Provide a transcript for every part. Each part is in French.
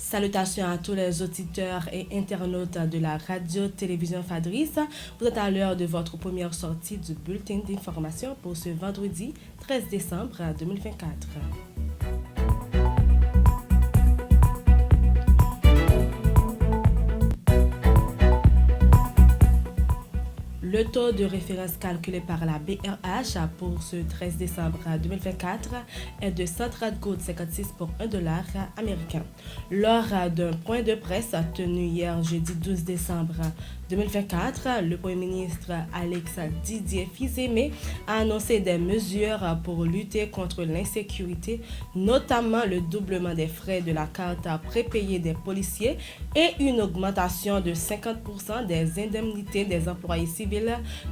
Salutations à tous les auditeurs et internautes de la radio-télévision Fadris. Vous êtes à l'heure de votre première sortie du bulletin d'information pour ce vendredi 13 décembre 2024. Le taux de référence calculé par la BRH pour ce 13 décembre 2024 est de 130,56 pour $1 américain. Lors d'un point de presse tenu hier jeudi 12 décembre 2024, le Premier ministre Alex Didier Fils-Aimé a annoncé des mesures pour lutter contre l'insécurité, notamment le doublement des frais de la carte prépayée des policiers et une augmentation de 50% des indemnités des employés civils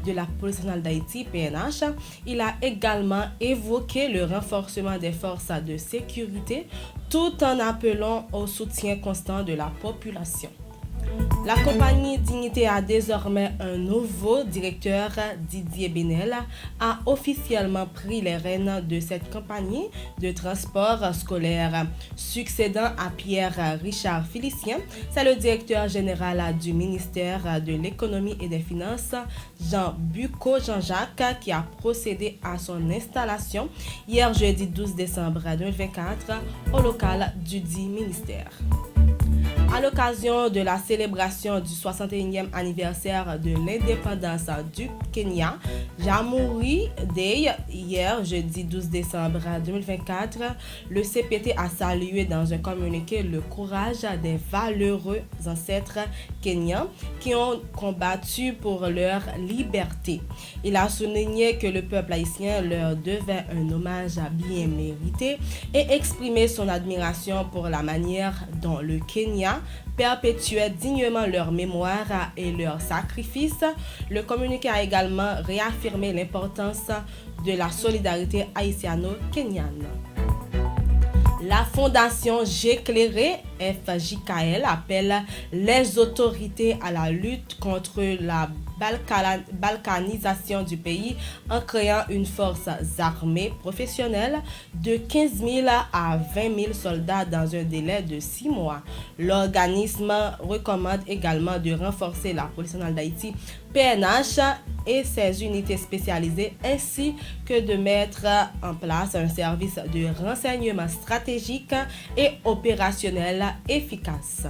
de la Police nationale d'Haïti, PNH. Il a également évoqué le renforcement des forces de sécurité tout en appelant au soutien constant de la population. La compagnie Dignité a désormais un nouveau directeur, Didier Benel, a officiellement pris les rênes de cette compagnie de transport scolaire. Succédant à Pierre Richard Félicien, c'est le directeur général du ministère de l'Économie et des Finances, Jean Bucco Jean-Jacques, qui a procédé à son installation hier jeudi 12 décembre 2024 au local du dit ministère. À l'occasion de la célébration du 61e anniversaire de l'indépendance du Kenya, Jamhuri Day, hier, jeudi 12 décembre 2024, le CPT a salué dans un communiqué le courage des valeureux ancêtres kenyans qui ont combattu pour leur liberté. Il a souligné que le peuple haïtien leur devait un hommage bien mérité et exprimé son admiration pour la manière dont le Kenya perpétuait dignement leur mémoire et leur sacrifice. Le communiqué a également réaffirmé l'importance de la solidarité haïtiano-kenyane. La fondation J'éclairé, FJKL, appelle les autorités à la lutte contre la balkanisation du pays en créant une force armée professionnelle de 15 000 à 20 000 soldats dans un délai de 6 mois. L'organisme recommande également de renforcer la Police nationale d'Haïti, PNH, et ses unités spécialisées, ainsi que de mettre en place un service de renseignement stratégique et opérationnel efficace.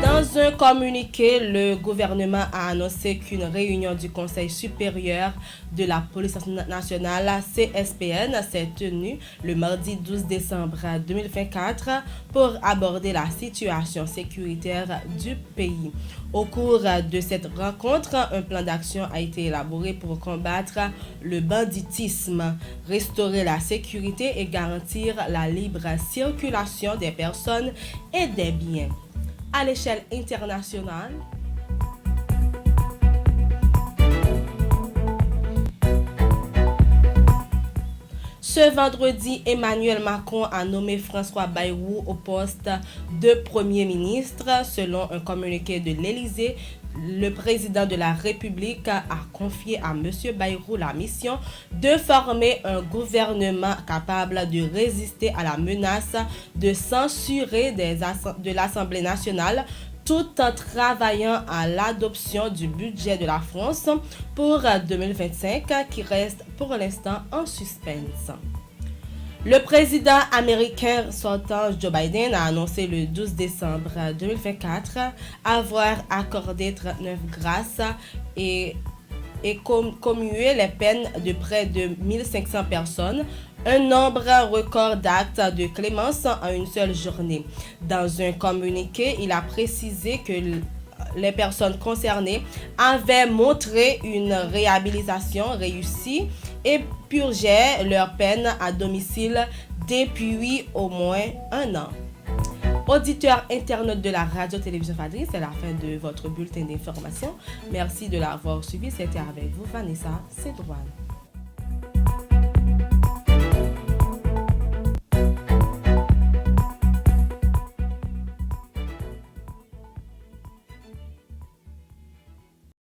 Dans un communiqué, le gouvernement a annoncé qu'une réunion du Conseil supérieur de la Police nationale, CSPN, s'est tenue le mardi 12 décembre 2024 pour aborder la situation sécuritaire du pays. Au cours de cette rencontre, un plan d'action a été élaboré pour combattre le banditisme, restaurer la sécurité et garantir la libre circulation des personnes et des biens. À l'échelle internationale, ce vendredi, Emmanuel Macron a nommé François Bayrou au poste de Premier ministre. Selon un communiqué de l'Élysée, le président de la République a confié à M. Bayrou la mission de former un gouvernement capable de résister à la menace de censurer de l'Assemblée nationale tout en travaillant à l'adoption du budget de la France pour 2025 qui reste pour l'instant en suspense. Le président américain sortant Joe Biden a annoncé le 12 décembre 2024 avoir accordé 39 grâces et commué les peines de près de 1500 personnes, un nombre record d'actes de clémence en une seule journée. Dans un communiqué, il a précisé que les personnes concernées avaient montré une réhabilitation réussie et purgeaient leur peine à domicile depuis au moins un an. Auditeurs internautes de la radio-télévision Fadris, c'est la fin de votre bulletin d'information. Merci de l'avoir suivi. C'était avec vous, Vanessa Cédrouane.